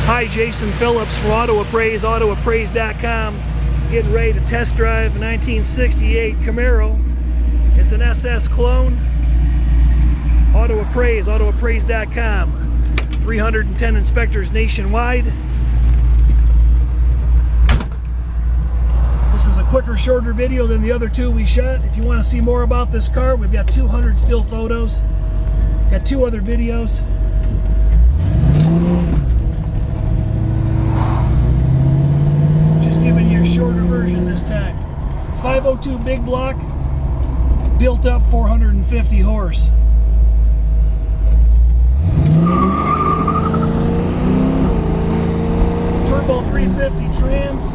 Hi, Jason Phillips from Auto Appraise, autoappraise.com. Getting ready to test drive a 1968 Camaro. It's an SS clone. Auto Appraise, autoappraise.com. 310 inspectors nationwide. This is a quicker, shorter video than the other two we shot. If you want to see more about this car, we've got 200 still photos. Got 2 other videos. Just giving you a shorter version this time. 502 Big Block, built up 450 horse. Turbo 350 trans.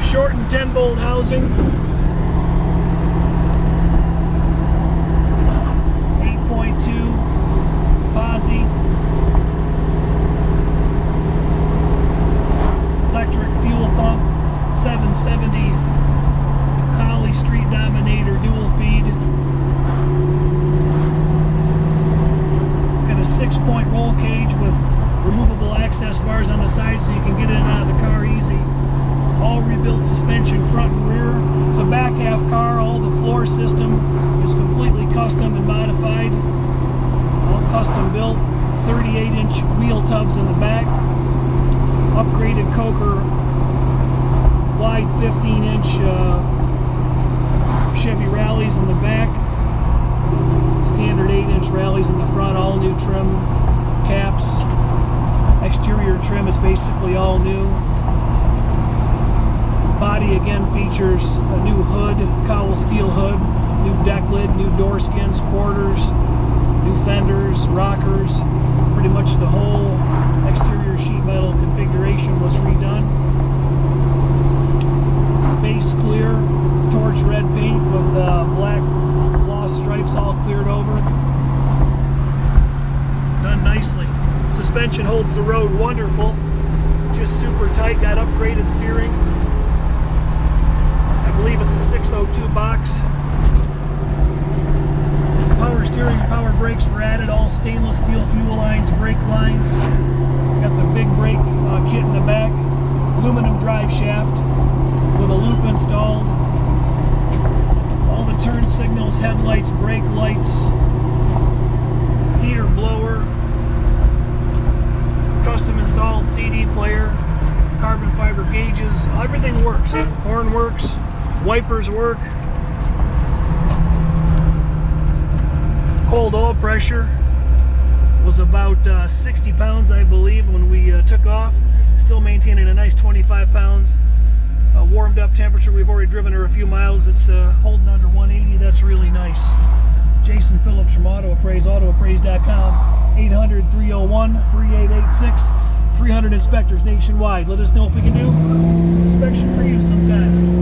Short and 10-bolt housing. 8.2 Posi. Electric fuel pump. 770 Holly Street Dominator dual feed. It's got a 6-point roll cage with removable access bars on the side so you can get in and out of the car easy. All rebuilt suspension front and rear. It's a back half car. All the floor system is completely custom and modified. All custom built. 38-inch wheel tubs in the back. Upgraded Coker wide 15-inch Chevy Rallies in the back. Standard 8-inch Rallies in the front. All new trim caps. Exterior trim is basically all new. Body again features a new hood, cowl steel hood, new deck lid, new door skins, quarters, new fenders, rockers. Pretty much the whole exterior sheet metal configuration was redone. Base clear, torch red paint with black gloss stripes all cleared over. Done nicely. Suspension holds the road wonderful. Just super tight, got upgraded steering. I believe it's a 602 box. Power steering and power brakes were added, all stainless steel fuel lines, brake lines. Got the big brake kit in the back. Aluminum drive shaft with a loop installed. All the turn signals, headlights, brake lights, heater blower, custom installed CD player, carbon fiber gauges, everything works. Horn works. Wipers work. Cold oil pressure was about 60 pounds, I believe, when we took off. Still maintaining a nice 25 pounds. Warmed up temperature. We've already driven her a few miles. It's holding under 180. That's really nice. Jason Phillips from Auto Appraise, autoappraise.com. 800-301-3886. 300 inspectors nationwide. Let us know if we can do inspection for you sometime.